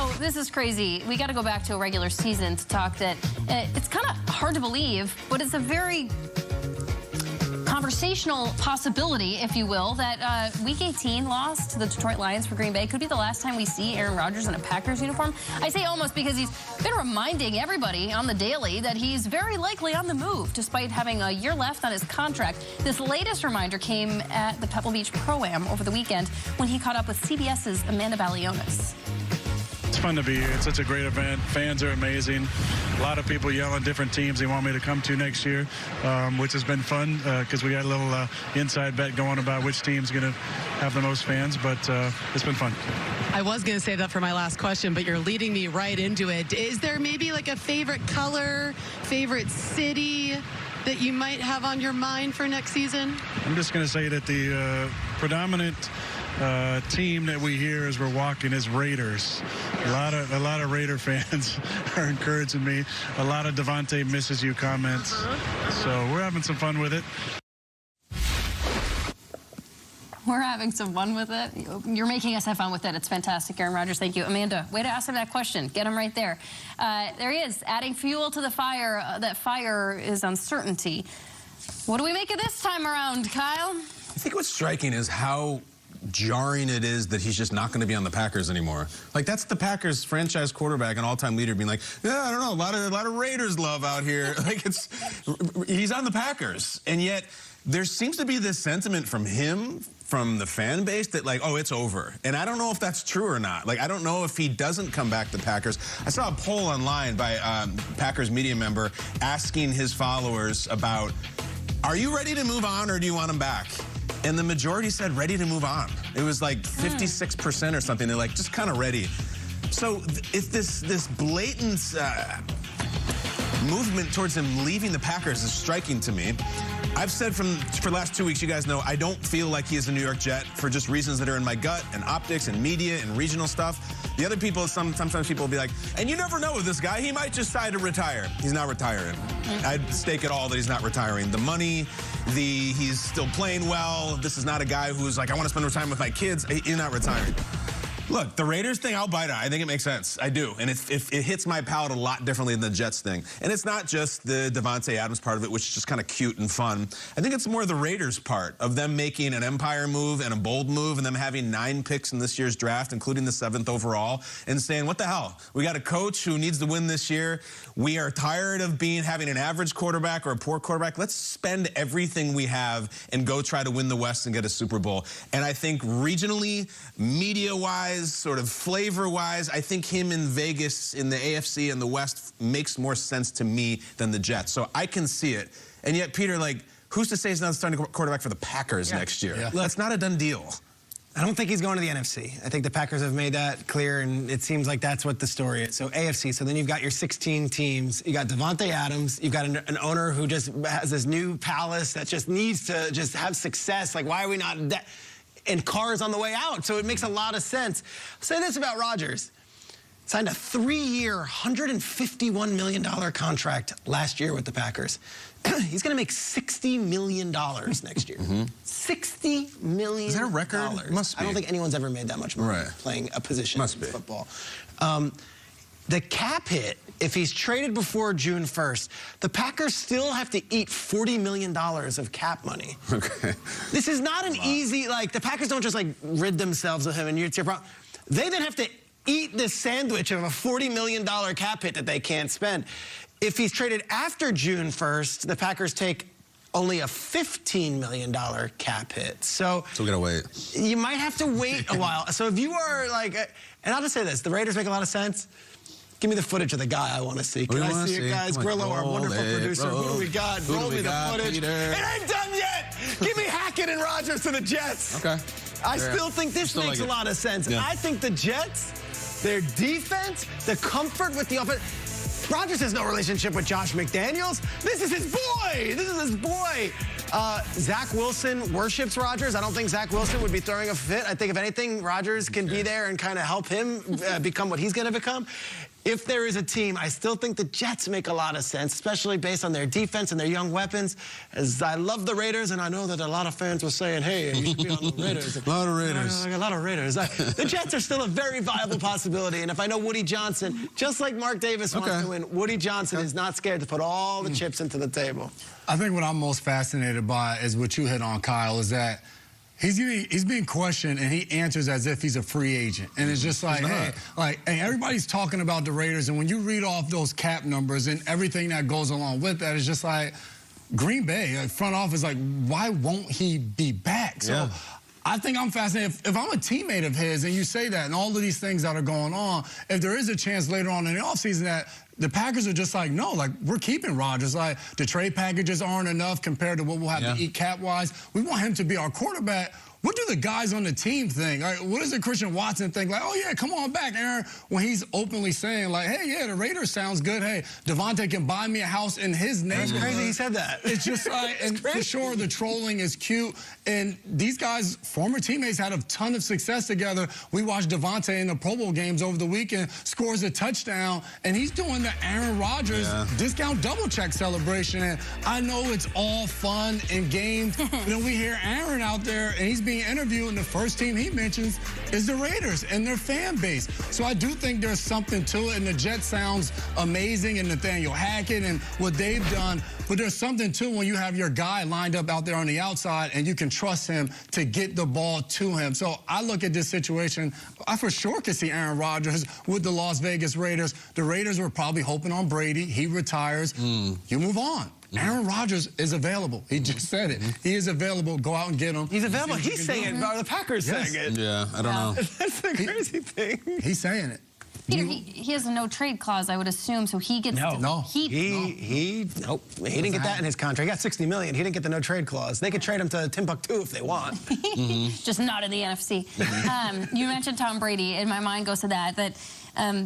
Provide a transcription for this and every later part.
So this is crazy. We got to go back to a regular season to talk that it's kind of hard to believe, but it's a very conversational possibility, if you will, that Week 18 loss to the Detroit Lions for Green Bay could be the last time we see Aaron Rodgers in a Packers uniform. I say almost because he's been reminding everybody on the daily that he's very likely on the move, despite having a year left on his contract. This latest reminder came at the Pebble Beach Pro-Am over the weekend when he caught up with CBS's Amanda Balionis. It's fun to be here. It's such a great event. Fans are amazing. A lot of people yelling different teams they want me to come to next year, which has been fun because we got a little inside bet going about which team's going to have the most fans, but it's been fun. I was going to say that for my last question, but you're leading me right into it. Is there maybe like a favorite color, favorite city that you might have on your mind for next season? I'm just going to say that the predominant team that we hear as we're walking is Raiders. A lot of Raider fans are encouraging me. A lot of Devontae misses you comments. So we're having some fun with it. We're having some fun with it. You're making us have fun with it. It's fantastic, Aaron Rodgers. Thank you. Amanda, way to ask him that question. Get him right there. There he is, adding fuel to the fire. That fire is uncertainty. What do we make of this time around, Kyle? I think what's striking is how jarring it is that he's just not going to be on the Packers anymore. Like, that's the Packers franchise quarterback and all-time leader being like, yeah, I don't know, a lot of Raiders love out here. Like, he's on the Packers. And yet there seems to be this sentiment from him, from the fan base, that like, oh, it's over. And I don't know if that's true or not. Like, I don't know if he doesn't come back to the Packers. I saw a poll online by Packers media member asking his followers about, are you ready to move on or do you want him back? And the majority said ready to move on. It was like 56% or something. They're like, just kind of ready. So it's this blatant movement towards him leaving the Packers is striking to me. I've said for the last 2 weeks, you guys know, I don't feel like he is a New York Jet for just reasons that are in my gut and optics and media and regional stuff. The other people, sometimes people will be like, and you never know with this guy, he might just decide to retire. He's not retiring. I'd stake it all that he's not retiring. The money, he's still playing well. This is not a guy who's like, I want to spend more time with my kids. He's not retiring. Look, the Raiders thing, I'll bite on. I think it makes sense. I do. And it hits my palate a lot differently than the Jets thing. And it's not just the Devontae Adams part of it, which is just kind of cute and fun. I think it's more the Raiders part of them making an empire move and a bold move and them having 9 picks in this year's draft, including the 7th overall, and saying, what the hell? We got a coach who needs to win this year. We are tired of having an average quarterback or a poor quarterback. Let's spend everything we have and go try to win the West and get a Super Bowl. And I think regionally, media-wise, sort of flavor-wise, I think him in Vegas in the AFC and the West makes more sense to me than the Jets. So I can see it. And yet, Peter, like, who's to say he's not the starting quarterback for the Packers next year? Yeah. That's not a done deal. I don't think he's going to the NFC. I think the Packers have made that clear, and it seems like that's what the story is. So AFC, so then you've got your 16 teams. You got Devontae Adams. You've got an owner who just has this new palace that just needs to just have success. Like, why are we not... and cars on the way out, so it makes a lot of sense. I'll say this about Rodgers. Signed a 3-year, $151 million contract last year with the Packers. He's going to make $60 million next year. $60 million. Is that a record? Must be. I don't think anyone's ever made that much money playing a position in football. The cap hit, if he's traded before June 1st, the Packers still have to eat $40 million of cap money. Okay. This is not an easy, like, the Packers don't just, like, rid themselves of him and it's your problem. They then have to eat this sandwich of a $40 million cap hit that they can't spend. If he's traded after June 1st, the Packers take only a $15 million cap hit. So we gotta wait. You might have to wait a while. So if you are, like, and I'll just say this, the Raiders make a lot of sense. Give me the footage of the guy I want to see. Can I see it, guys? Grillo, our wonderful producer. Who do we got? Roll me the footage. Peter? It ain't done yet. Give me Hackett and Rodgers to the Jets. Okay. I still think this makes a lot of sense. Yeah. I think the Jets, their defense, the comfort with the offense. Rodgers has no relationship with Josh McDaniels. This is his boy. This is his boy. Zach Wilson worships Rodgers. I don't think Zach Wilson would be throwing a fit. I think if anything, Rodgers can be there and kind of help him become what he's going to become. if there is a team, I still think the Jets make a lot of sense, especially based on their defense and their young weapons. As I love the Raiders, and I know that a lot of fans were saying, hey, you should be on the Raiders. A lot of Raiders. A lot of Raiders. The Jets are still a very viable possibility, and if I know Woody Johnson, just like Mark Davis wants to win, Woody Johnson is not scared to put all the chips into the table. I think what I'm most fascinated by is what you hit on, Kyle, is that he's being questioned, and he answers as if he's a free agent. And it's just like, hey, everybody's talking about the Raiders, and when you read off those cap numbers and everything that goes along with that, it's just like Green Bay, front office, like, why won't he be back? So I think I'm fascinated. If I'm a teammate of his, and you say that, and all of these things that are going on, if there is a chance later on in the offseason that the Packers are just like, no, like, we're keeping Rodgers. Like, the trade packages aren't enough compared to what we'll have to eat cap-wise. We want him to be our quarterback. What do the guys on the team think? Like, what does the Christian Watson think? Like, oh, yeah, come on back, Aaron, when he's openly saying, like, hey, yeah, the Raiders sounds good. Hey, Devontae can buy me a house in his name. It's crazy he said that. It's just like, and for sure, the trolling is cute. And these guys, former teammates, had a ton of success together. We watched Devontae in the Pro Bowl games over the weekend, scores a touchdown, and he's doing the Aaron Rodgers discount double check celebration. And I know it's all fun and games. Then we hear Aaron out there, and he's being interviewed, and the first team he mentions is the Raiders and their fan base. So I do think there's something to it, and the Jets sounds amazing, and Nathaniel Hackett and what they've done, but there's something too when you have your guy lined up out there on the outside and you can trust him to get the ball to him. So I look at this situation, I for sure could see Aaron Rodgers with the Las Vegas Raiders. The Raiders were probably hoping on Brady. He retires. You move on. Aaron Rodgers is available. He just said it. He is available. Go out and get him. He's available. He's saying it. The Packers saying it. Yeah, I don't know. That's the crazy thing. He's saying it. Peter, he has a no-trade clause, I would assume, so he gets Nope. He didn't get that in his contract. He got $60 million. He didn't get the no-trade clause. They could trade him to Timbuktu if they want. Just not in the NFC. You mentioned Tom Brady, and my mind goes to that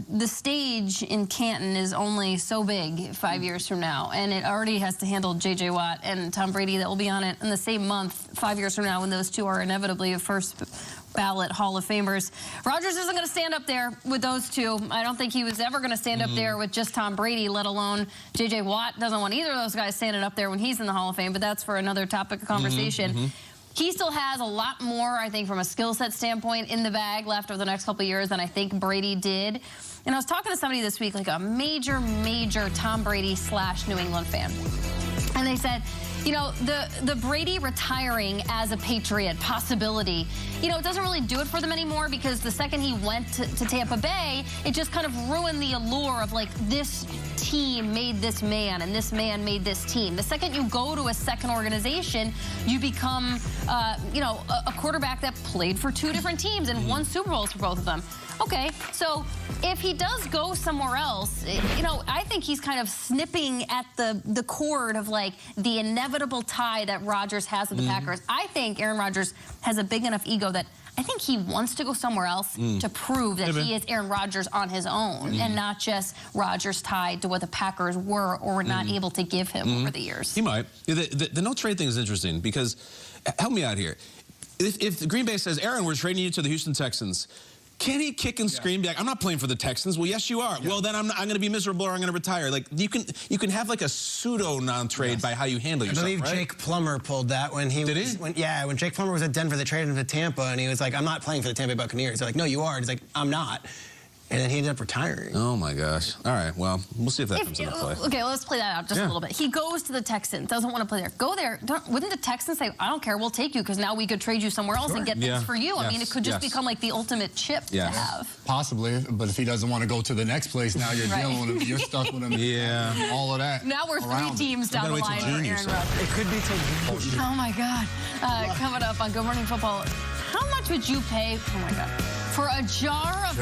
the stage in Canton is only so big 5 years from now, and it already has to handle J.J. Watt and Tom Brady that will be on it in the same month 5 years from now when those two are inevitably the first ballot Hall of Famers. Rodgers isn't going to stand up there with those two. I don't think he was ever going to stand up there with just Tom Brady, let alone J.J. Watt. Doesn't want either of those guys standing up there when he's in the Hall of Fame, but that's for another topic of conversation. He still has a lot more, I think, from a skill set standpoint in the bag left over the next couple of years than I think Brady did. And I was talking to somebody this week, like a major Tom Brady / New England fan. And they said, you know, the Brady retiring as a Patriot possibility, you know, it doesn't really do it for them anymore because the second he went to Tampa Bay, it just kind of ruined the allure of, like, this team made this man and this man made this team. The second you go to a second organization, you become, you know, a quarterback that played for two different teams and won Super Bowls for both of them. Okay, so if he does go somewhere else, you know, I think he's kind of snipping at the cord of, like, the inevitable tie that Rodgers has with the Packers. I think Aaron Rodgers has a big enough ego that I think he wants to go somewhere else to prove that he is Aaron Rodgers on his own and not just Rodgers tied to what the Packers were or were not able to give him over the years. He might. The no-trade thing is interesting because, help me out here, if Green Bay says, Aaron, we're trading you to the Houston Texans, can he kick and scream back? I'm not playing for the Texans. Well, yes, you are. Well, then I'm going to be miserable or I'm going to retire. Like, you can have like a pseudo non-trade by how you handle yourself. I believe Jake Plummer pulled that when he when Jake Plummer was at Denver, they traded him to Tampa, and he was like, I'm not playing for the Tampa Bay Buccaneers. They're like, no, you are. He's like, I'm not. And then he ended up retiring. Oh, my gosh. All right, well, we'll see if that comes into play. Okay, let's play that out just a little bit. He goes to the Texans, doesn't want to play there. Go there. Wouldn't the Texans say, I don't care, we'll take you because now we could trade you somewhere else and get things for you? I mean, it could just become like the ultimate chip to have. Possibly, but if he doesn't want to go to the next place, now you're dealing with him. You're stuck with him. All of that. Now we're 3 teams down the line for Aaron Rodgers. It could be till Oh, my God. Coming up on Good Morning Football, how much would you pay, oh, my God, for a jar of